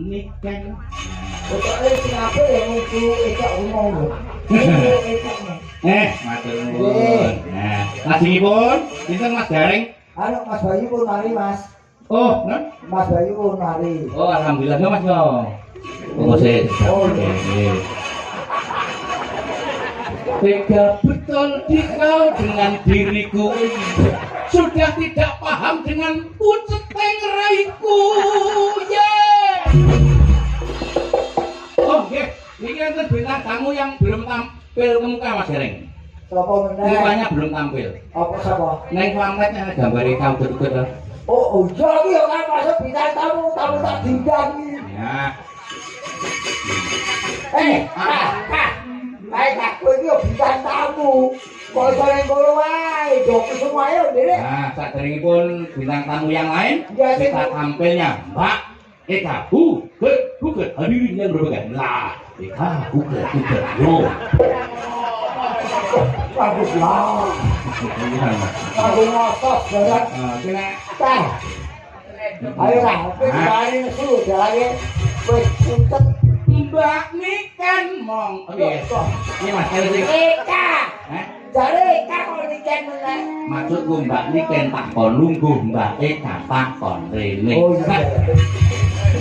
Niken. Pokoke sing apik ya nguku ekak umum. Matur nuwun. Nah, lajengipun pinten Mas Gareng? Anu Mas Bayu pun mari, Mas. Oh, non? Mas Bayu pun mari. Oh, alhamdulillah yo Mas yo. Tunggu sih. Oh, nggih. Tega betul dikau dengan diriku. Sudah tidak paham dengan pucet tengeraiku. Oh, nggih. Ini enten bintang tamu yang belum tampil ke muka Mas Gareng. Sapa meneh? Mukanya belum tampil. Apa sapa? Neng pamfletnya gambare kamu betul-betul. Oh, iya iki kan masuk bintang tamu tak dindangi. Ya. Aku iki yo bintang tamu. Kok iso ning kono wae, joko semuanya ndek. Nah, saderengipun bintang tamu yang lain, Ya, kita tampilnya Mbak Eka Huget hadirin yang berbahagia. Lah, Eka Huget yo. Bagus lah. Aku ngotos jalan. Kena Tah. Ayo lah, wis mari nesu jalane wis putet. Mbak Niken mong. Oke. Ini Mas Gareng. Eka. Hah? Jare Eka kok niken meneh. Maksudku Mbak Niken tak kon lungguh Mbak Eka tak kon rene. Oh iya.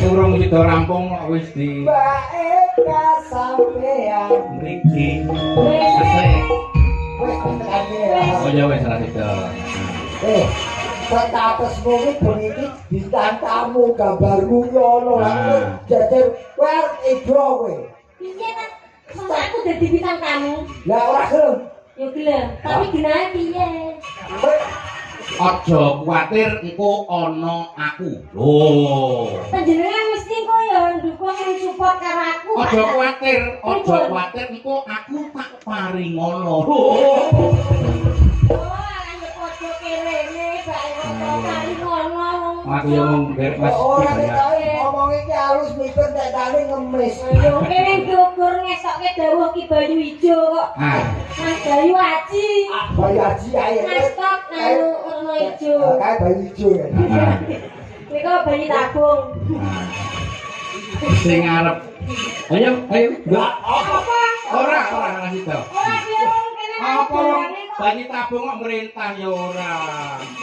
Urung sida rampung kok wis di Mbak Eka sampean. mriki. Wis Selesai. tekan Oh ya wis ra sida. Statusmu iki bengi bintang tamu gambarmu yo ono lah. Jajar wer ijo kowe. Piye ta? Masa aku dadi bintang tamu? Lah ora gelem. Ya gelem, tapi genahe piye? Aja kuwatir engko ana aku. Loh. Panjenengan mesti kok ya ndukung support karo aku. Aja kuwatir engko aku tak paringono. Oh, anak podo kerene bae kok kali ngono. Aku yo mung ger Mas. Ora tau ngomong iki halus mikir nek tane ngemis. Yo kene gugur ngesokke dawuh Ki Bayu Ijo kok. Mas Bayu Aji. Bayi aji ae. Mas Tok nanu warna ijo. Kae bayi ijo ya. Nek bayi tabung. Sing arep. Ayo. Enggak apa-apa. Ora sida. Ora piye kene Apa banyi tabung kok merintah ya ora.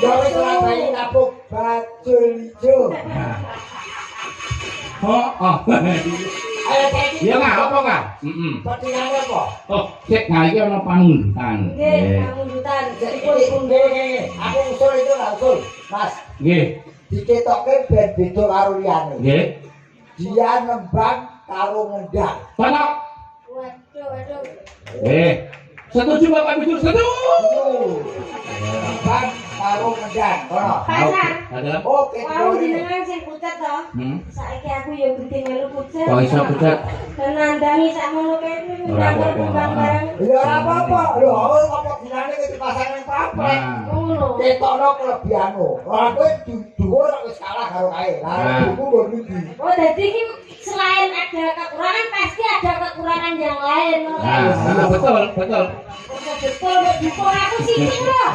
Ya wis ora bayi tabung bajul ijo. Oh. Ayo saiki. Ya nggak apa Kak? Pertinane apa? Oh, cek iki ana pangundutan. Nggih, pangundutan. Jadi pun ngene, aku usul itu langsung, Mas. Nggih. Diketokke ben beda karo liyane. Nggih. Dia nembang karo ngendang. Panok. Waduh. Setuju Bapak Ibu setuju. Nembang karo ngendang. Kono. Pasar. Adalah. Oke. Wau jenengan sing pucet to. Saiki aku ya gede melu pucet. Kok iso pucet? Dan nandangi sakmono kene. Ora apa-apa. Ya ora apa-apa. Lho, apa dinane iki pasangan papat. Ngono. Ketokno kelebihanmu. Ora kowe dhuwur wis kalah karo kae. Lah buku mbok iki. Oh, jadi ini selain ada kekurangan pasti ada kekurangan yang lain. Nah, betul. Betul, betul aku sih loh.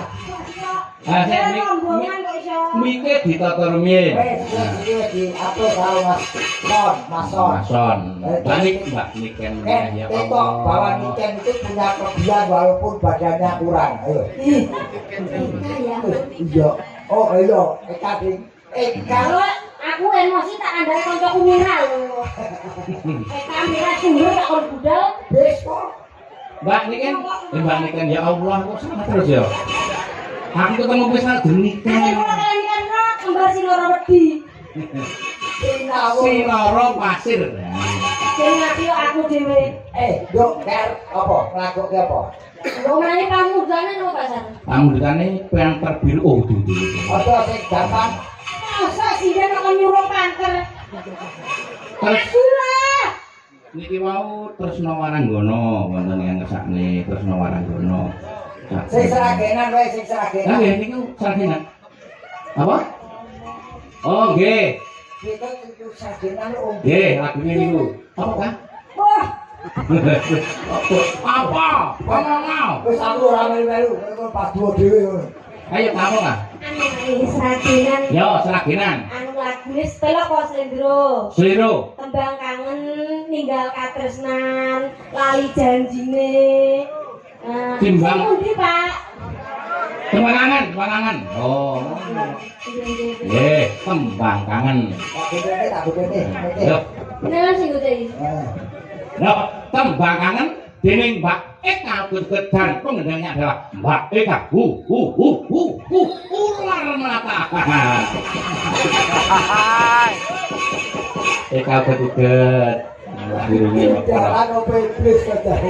Saya rombongan kok iso. mikir ditatur miye. Wis iki atur karo Mas Son. Mason. Mbak Niken ya Ketok bahwa Niken itu punya kelebihan walaupun badannya kurang. Ayo. Iya. Oh, iya. Eka ding. Kalau aku emosi tak andai koncoku miral lho. Kamera sumber tak kon budal. Wis kok. Mbak Niken ya Allah kok sangat terus ya. Aku ketemu pesal geniken. Nek kula kalian kembar sinoro wedi. Sinoro pasir. Sing ngerti aku dhewe. Yo ker apa? Lagoke apa? Ngomongane pamudane no pasar. Pamudane yang terbiru oh dudu. Ada sing gampang. Masa sih dia nak nyuruh kanker. Tersulah. Niki wau Tresna Waranggono wonten yang kesakne Tresna Waranggono. Sing seragenan wae sing seragenan. Nggih niku saragenan. Apa? Oh nggih. kita itu sajenan om. Nggih, lagune niku. Apa kan? Wah, Apa? Ngomong. Wis aku ora melu-melu, kok padu dhewe ngono. Ayo kamu ah. anu seragenan. Yo, seragenan. Anu lagune sepelo kok Slendro. Sliro. Tembang kangen ninggal katresnan, lali janjine. Timbang. Pundi, Pak? Tembang kangen. Oh. Nggih, tembang kangen. Tak bedene. Yo. Beneran sing ngutih. Yo, tembang kangen dening Mbak Eka Gedhan pengendangnya adalah Mbak Eka. Ular melata. Eka Gedhan. Jalan opo iblis kadang.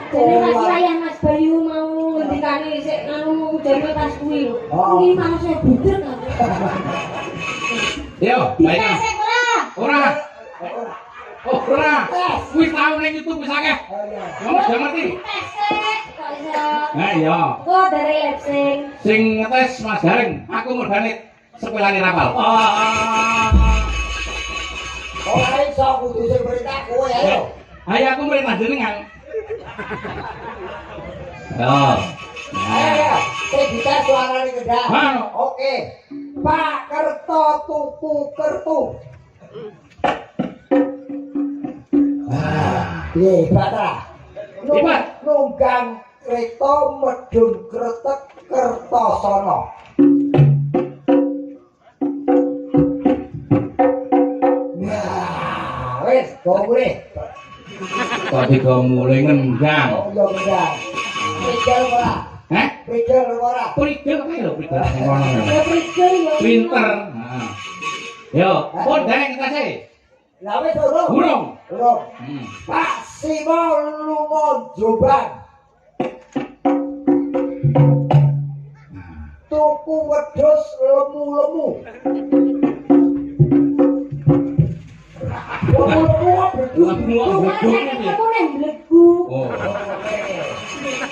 Jadi Mas Raya Mas Bayu mau ngendikane sik anu jane tas kuwi lho. Kuwi manuse budek. Yo, Bisa baik. sik ora? Ora. Oh, ora. Wis tau ning YouTube wis akeh. Kamu sudah ngerti? Tes sik kok iso. Nah, iya. Kok dari Lepsing. Sing ngetes Mas Garing, aku modane sepelane rapal. Ora iso kudu sing perintah kowe ayo. Ayo aku merintah jenengan. Yo. Ayo, sing bisa suarane kedah. Mana? Oke. Pak Kerto tuku kertu. Piye, Batra? Hebat. Nunggang kereta medun kretek Kertosono. Nah, wis, kok mulai. Kok digo mulai ngendang. Oh, iya enggak. Prigel ora? Heh? Prigel ora? Prigel kae lho, prigel. Ngono. Ya prigel yo. Pinter. Nah. Yo, pun dereng kase. Lah wis urung. Burung. Urung. Pak Simo lunga Jombang. Tuku wedhus lemu-lemu. Lemu-lemu Aku nek mlebu. Oh.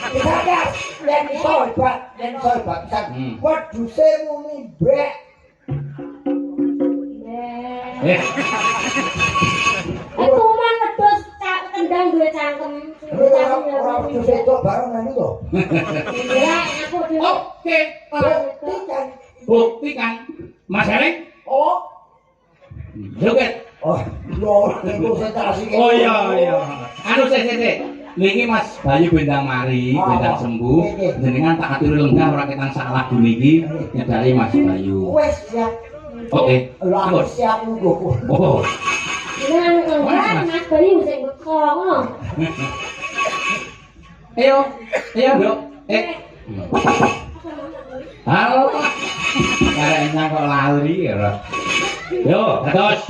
Misalkan yang iso hebat, kan. Wedhuse muni mbek. Eh, Kuman wedhus kendang duwe cangkem. Ora wedhus itu bareng anu to. Ya, aku dhewe. oke. Buktikan. Buktikan. Mas Garing. Oh, Joget. oh, lho, konsentrasi. Oh iya. Anu sik. Niki Mas Bayu bendang mari, bendang sembuh. Jenengan tak aturi lenggah ora ketang sak lagu niki nyedari Mas Bayu. Wes siap. Oke. Lah siap nunggu. Oh. Dengan enggak Mas Bayu sing beko ngono. Ayo, Dok. Halo. Karena kok lali ya. Yo, dados.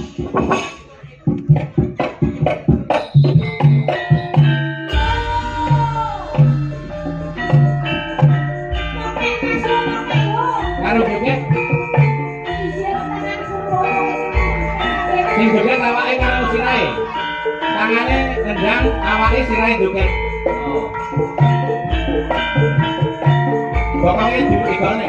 Karo joget, sing joget awake karo sirahe. Tangane ngendang, awake sirahe joget. Oh. Bokonge diigone.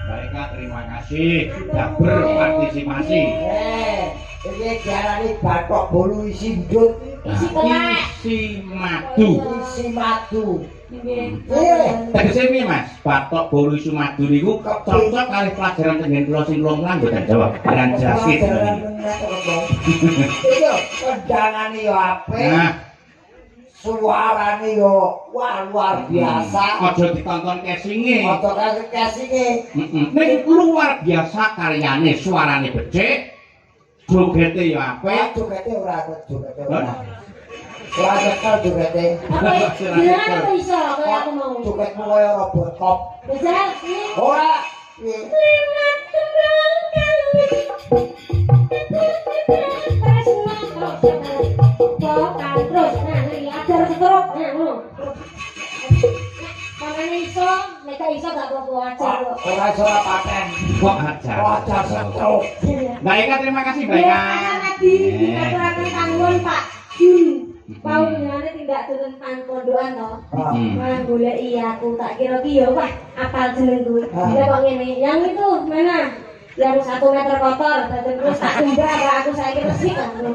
Baiklah, terima kasih sudah berpartisipasi. Ini diarani batok bolu isi ndut, Isi kelek. Isi madu. isi madu. Tegese piye Mas? Batok bolu isi madu niku cocok kali pelajaran tengen kula sing kula mulang mboten jawab. Baran jasit. Itu kendangane yo apik. Nah, Suarane yo wah luar biasa. aja ditonton casinge. Foto kasinge. Ning luar biasa karyane, suarane becik. Jogete yo apik. Jogete ora jogete ora. Ora cekel jogete. Apa gimana kok iso kayak aku mau? Jogetmu kaya robot kop. Bisa Ora. Lihat tunggal kali. Terus, nah, ini ajar seteruk, nah, ngono. Makanya iso, mereka iso gak apa-apa ajar kok. Ora iso paten. Kok ajar. Wajar setruk. Baik, terima kasih Ya, Baik. tadi dikatakan tanggung Pak Jun. Mau gimana tidak turun pondokan toh? Nah, boleh iya aku tak kira ki yo wah apal jenengku. Dia kok ngene, yang itu mana? Yang 1 meter kotor, terus tak tumbah apa aku saiki resik kan. 1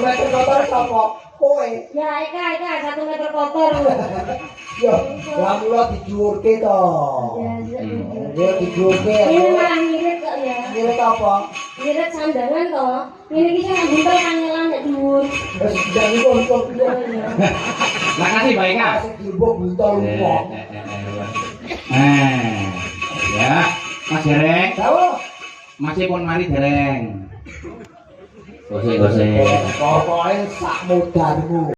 meter kotor sapa? Kowe. Ya Eka 1 meter kotor. Yo, ya mula dijuurke to. Ya, Dia dijuurke. ini malah ngirit kok ya. Ngirit apa? Ngirit sandangan toh. Ini ki sing buntel kangelan nek dhuwur. Wis jangan kok. Makasih Baik. Sing diubuk buntel wong. Ya, Mas Dereng, Tahu? masih pun mari Dereng. Gosek. Pokoke sak mudarmu.